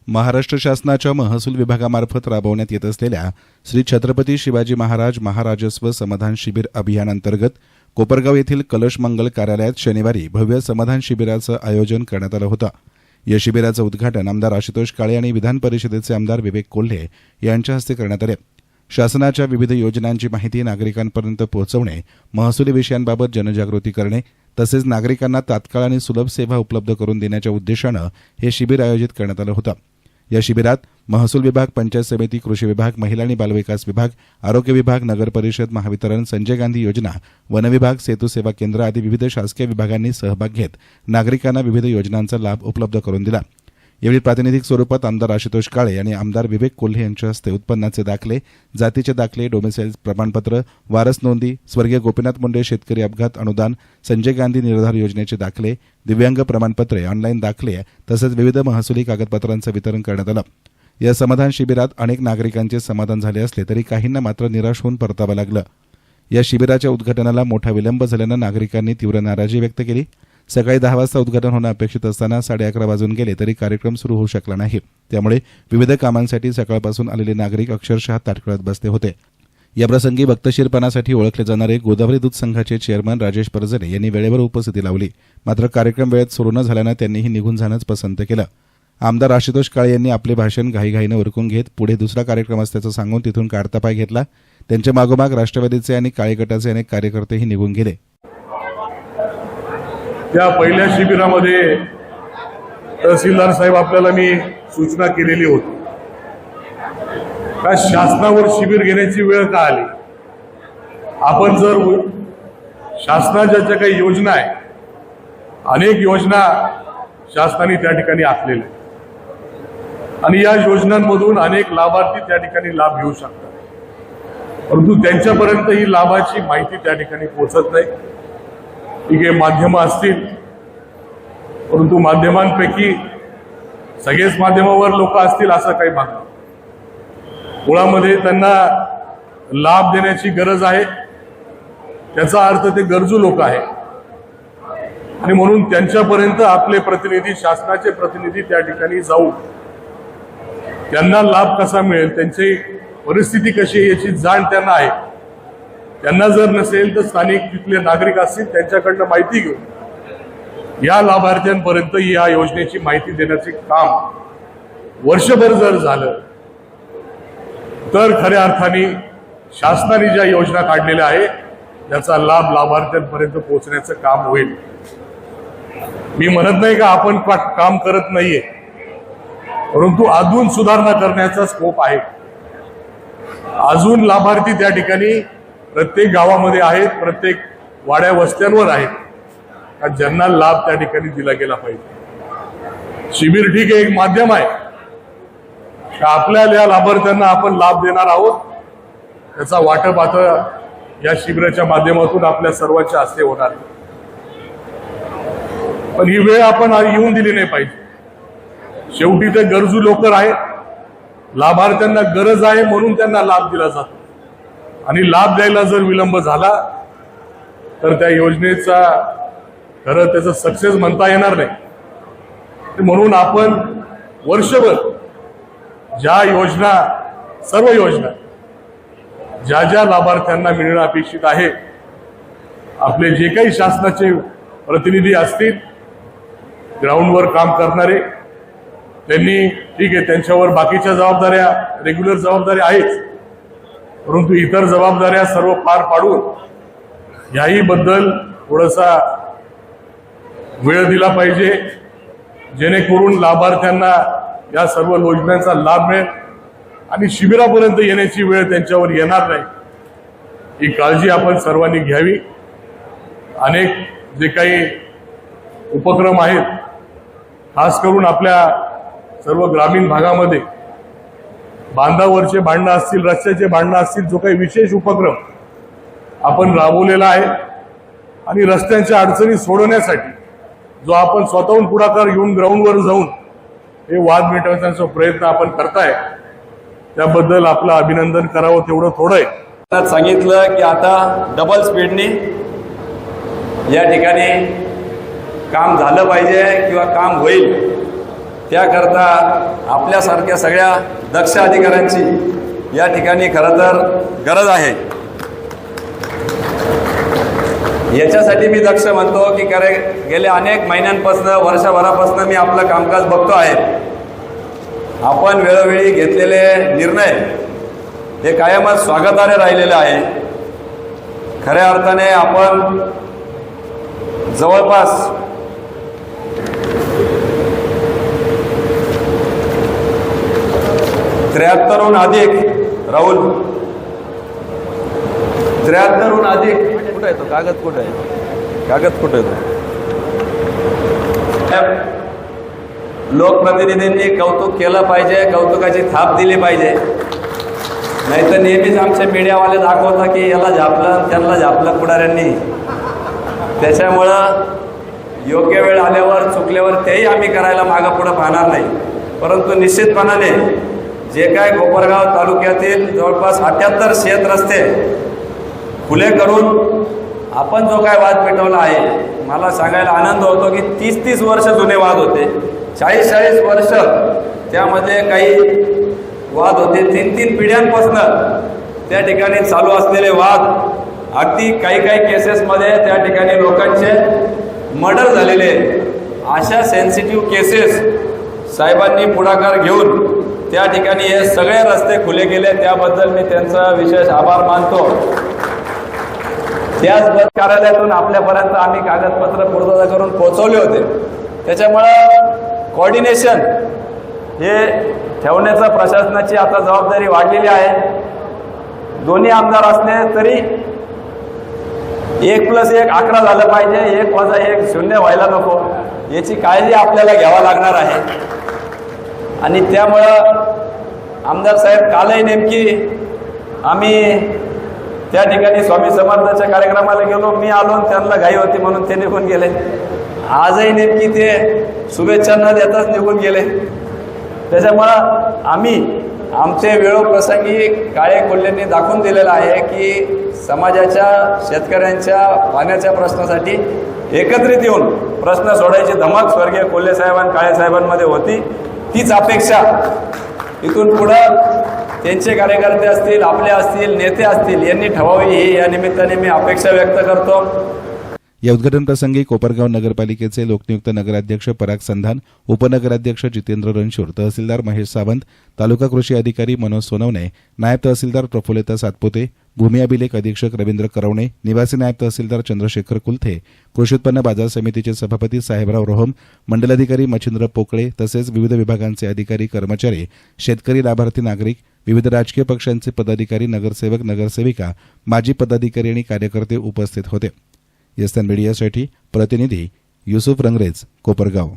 महाराष्ट्र शासनाच्या महसूल विभागामार्फत राबवण्यात येत असलेल्या श्री छत्रपती शिवाजी महाराज महाराजस्व समाधान शिबिर अभियानांतर्गत कोपरगाव येथील कलश मंगल कार्यालयात शनिवारी भव्य समाधान शिबिराचं आयोजन करण्यात आलं होतं। या शिबिराचं उद्घाटन आमदार आशुतोष काळे आणि विधान परिषदेचे आमदार विवेक कोल्हे यांच्या हस्ते करण्यात आले। शासनाच्या विविध योजनांची माहिती नागरिकांपर्यंत पोहोचवणे, महसुली विषयांबाबत जनजागृती करणे तसेच नागरिकांना तात्काळ आणि सुलभ सेवा उपलब्ध करून देण्याच्या उद्देशानं हे शिबिर आयोजित करण्यात आलं होतं। या शिबिरात महसूल विभाग, पंचायत समिती, कृषी विभाग, महिला आणि बालविकास विभाग, आरोग्य विभाग, नगर परिषद, महावितरण, संजय गांधी योजना, वन विभाग, सेतू सेवा केंद्र आदी विविध शासकीय विभागांनी सहभाग घेत नागरिकांना विविध योजनांचा लाभ उपलब्ध करून दिला। यावेळी प्रातिनिधिक स्वरूपात आमदार आशुतोष काळे आणि आमदार विवेक कोल्हे यांच्या हस्ते उत्पन्नाचे दाखले, जातीचे दाखले, डोमिसाईल प्रमाणपत्र, वारस नोंदी, स्वर्गीय गोपीनाथ मुंडे शेतकरी अपघात अनुदान, संजय गांधी निराधार योजनेचे दाखले, दिव्यांग प्रमाणपत्रे, ऑनलाईन दाखले तसेच विविध महसुली कागदपत्रांचं वितरण करण्यात आलं। या समाधान शिबिरात अनेक नागरिकांचे समाधान झाले असले तरी काहींना मात्र निराश होऊन परतावं लागलं। या शिबिराच्या उद्घाटनाला मोठा विलंब झाल्यानं नागरिकांनी तीव्र नाराजी व्यक्त केली। सकाळी 10 वाजता उद्घाटन होणं अपेक्षित असताना 11:30 वाजून गेले तरी कार्यक्रम सुरू होऊ शकला नाही। त्यामुळे विविध कामांसाठी सकाळपासून आलेले नागरिक अक्षरशः ताटकळत बसले होते। याप्रसंगी वक्तशीरपणासाठी ओळखले जाणारे गोदावरी दूध संघाचे चेअरमन राजेश परजरे यांनी वेळेवर उपस्थिती लावली, मात्र कार्यक्रम वेळेत सुरू न झाल्यानं त्यांनीही निघून जाणंच पसंत केलं। आमदार आशुतोष काळे यांनी आपले भाषण घाईघाईनं उरकून घेत पुढे दुसरा कार्यक्रम असल्याचं सांगून तिथून काढता पाय घेतला। त्यांच्या मागोमाग राष्ट्रवादीचे आणि काळे गटाचे अनेक कार्यकर्तेही निघून गेले। त्या पहिल्या शिबिरामध्ये तहसीलदार साहेब आपल्याला मी सूचना केलेली होती का शासनावर शिबिर घेण्याची वेळ का आली। आपण जर शासनाच्या ज्या काही योजना आहे, अनेक योजना शासनाने त्या ठिकाणी आखलेल्या आणि या योजनांमधून अनेक लाभार्थी त्या ठिकाणी लाभ घेऊ शकतात, परंतु त्यांच्यापर्यंत ही लाभाची माहिती त्या ठिकाणी पोहोचत नाही। ठीक आहे, माध्यम असतील, परंतु माध्यमांपैकी सगळेच माध्यमावर लोक असतील असं काही माध्यम मुळामध्ये त्यांना लाभ देण्याची गरज आहे, त्याचा अर्थ ते गरजू लोक आहे आणि म्हणून त्यांच्यापर्यंत आपले प्रतिनिधी, शासनाचे प्रतिनिधी त्या ठिकाणी जाऊन त्यांना लाभ कसा मिळेल, त्यांची परिस्थिती कशी आहे याची जाण त्यांना आहे। त्यांना जर नसेल तर स्थानिक तिथले नागरिक असतील त्यांच्याकडनं माहिती घेऊन या लाभार्थ्यांपर्यंत या योजनेची माहिती देण्याचे काम वर्षभर जर झालं तर खऱ्या अर्थाने शासनाने ज्या योजना काढलेल्या आहेत त्याचा लाभ लाभार्थ्यांपर्यंत पोहोचण्याचं काम होईल। मी म्हणत नाही का आपण काम करत नाहीये, परंतु अजून सुधारणा करण्याचा स्कोप आहे। अजून लाभार्थी त्या ठिकाणी प्रत्येक गावामध्ये आहेत, प्रत्येक वाड्या वस्त्यांवर आहेत, ज्यांना लाभ त्या ठिकाणी दिला गेला पाहिजे। शिबिर ठीक आहे, एक माध्यम आहे, आपल्या या लाभार्थ्यांना आपण लाभ देणार आहोत, त्याचा वाटप आता या शिबिराच्या माध्यमातून आपल्या सर्वांच्या हस्ते होणार। पण ही वेळ आपण येऊन दिली नाही पाहिजे। शेवटी ते गरजू लोक आहेत, लाभार्थ्यांना गरज आहे म्हणून त्यांना लाभ दिला जातो आणि लाभ द्यायला जर विलंब झाला तर त्या योजनेचा खरं त्याचं सक्सेस म्हणता येणार नाही। म्हणून आपण वर्षभर ज्या योजना, सर्व योजना ज्या ज्या लाभार्थ्यांना मिळणं अपेक्षित आहे, आपले जे काही शासनाचे प्रतिनिधी असतील, ग्राउंडवर काम करणारे, त्यांनी ठीक आहे, त्यांच्यावर बाकीच्या जबाबदाऱ्या, रेग्युलर जबाबदाऱ्या आहेच, परंतु इतर जबाबदाऱ्या सर्व पार पाडून याही बद्दल थोडासा वेळ दिला पाहिजे, जेणेकरून लाभार्थ्यांना या सर्व योजनांचा लाभ मिळेल आणि शिबिरापर्यंत येण्याची वेळ त्यांच्यावर येणार नाही, ही काळजी आपण सर्वांनी घ्यावी। अनेक जे काही उपक्रम आहेत, खास करून आपल्या सर्व ग्रामीण भागामध्ये बांधावरचे भांडणं असतील, रस्त्याचे भांडणं असतील, जो काही विशेष उपक्रम आपण राबवलेला आहे आणि रस्त्यांच्या अडचणी सोडवण्यासाठी जो आपण स्वतःहून पुढाकार घेऊन ग्राउंडवर जाऊन हे वाद मिटवण्याचा प्रयत्न आपण करताय, त्याबद्दल आपलं अभिनंदन करावं तेवढं थोडं आहे। सांगितलं की आता डबल स्पीडने या ठिकाणी काम झालं पाहिजे किंवा काम होईल त्याकरता आपल्यासारख्या सगळ्या दक्ष अधिकाऱ्यांची या ठिकाणी खरं तर गरज आहे. याच्यासाठी मी दक्ष म्हणतो की गेल्या अनेक महिन्यांपासून वर्षभरापासून मी आपलं कामकाज बघतो आहे. आपण वेळोवेळी घेतलेले निर्णय हे कायमच स्वागतार्ह राहिलेले आहे. खऱ्या अर्थाने आपण जवळपास 73हून अधिक राहुल 73हून अधिक कुठे आहे तो कागद कुठे आहे कागद कुठे आहे तो लोकप्रतिनिधींनी कौतुक केलं पाहिजे, कौतुकाची थाप दिली पाहिजे. नाही तर नेहमीच आमचे मीडियावाले दाखवतात की याला झापलं त्यांना झापलं पुढाऱ्यांनी. त्याच्यामुळं योग्य वेळ आल्यावर चुकल्यावर तेही आम्ही करायला मागं पुढं पाहणार नाही. परंतु निश्चितपणाने जे काय कोपरगाव तालुक्यातील जवळपास 78 शेत रस्ते खुले करून आपण जो काय वाद पेटवला आहे, मला सांगायला आनंद होतो की 30-30 वर्ष जुने वाद होते, 40-40 वर्ष त्यामध्ये काही वाद होते. 3-3 पिढ्यांपासून त्या ठिकाणी चालू असलेले वाद, अगदी काही केसेसमध्ये त्या ठिकाणी लोकांचे मर्डर झालेले. अशा सेन्सिटिव्ह केसेस साहेबांनी पुढाकार घेऊन त्या ठिकाणी हे सगळे रस्ते खुले केले. त्याबद्दल मी त्यांचा विशेष आभार मानतो. त्याच कार्यालयातून आपल्यापर्यंत आम्ही कागदपत्र पूर्तता करून पोहोचवले होते. त्याच्यामुळं कोऑर्डिनेशन हे ठेवण्याचा प्रशासनाची आता जबाबदारी वाढलेली आहे. दोन्ही आमदार असले तरी 1+1 11 झालं पाहिजे, 1+1 0 व्हायला नको, याची काळजी आपल्याला घ्यावा लागणार आहे. आणि त्यामुळं आमदार साहेब कालही नेमकी आम्ही त्या ठिकाणी स्वामी समर्थाच्या कार्यक्रमाला गेलो, मी आलो त्यांना घाई होती म्हणून ते निघून गेले. आजही नेमकी ते शुभेच्छा न देताच निघून गेले. त्याच्यामुळं आम्ही आमचे वेळोप्रसंगी काळे कोल्हेंनी दाखवून दिलेलं आहे की समाजाच्या शेतकऱ्यांच्या पाण्याच्या प्रश्नासाठी एकत्रित येऊन प्रश्न सोडायची धमक स्वर्गीय कोल्हे साहेब आणि काळे साहेबांमध्ये होती. तीच अपेक्षा इथून पुढं त्यांचे कार्यकर्ते असतील, आपले असतील, नेते असतील, यांनी ठेवावी ही या निमित्ताने मी अपेक्षा व्यक्त करतो. या उद्घाटन प्रसंगी कोपरगाव नगरपालिकेचे लोकनियुक्त नगराध्यक्ष पराग संधान, उपनगराध्यक्ष जितेंद्र रणशूर, तहसीलदार महेश सावंत, तालुका कृषी अधिकारी मनोज सोनवणे, नायब तहसीलदार प्रफुल्लता सातपुते, भूमी अभिलेख अधीक्षक रवींद्र करवणे, निवासी नायब तहसीलदार चंद्रशेखर कुलथे, कृषी उत्पन्न बाजार समितीचे सभापती साहेबराव रोहम, मंडलाधिकारी मच्छिंद्र पोकळे तसेच विविध विभागांचे अधिकारी कर्मचारी, शेतकरी, लाभार्थी नागरिक, विविध राजकीय पक्षांचे पदाधिकारी, नगरसेवक, नगरसेविका, माजी पदाधिकारी आणि कार्यकर्ते उपस्थित होते. यस्तान मीडियासाठी प्रतिनिधी युसुफ रंगरेज, कोपरगाव.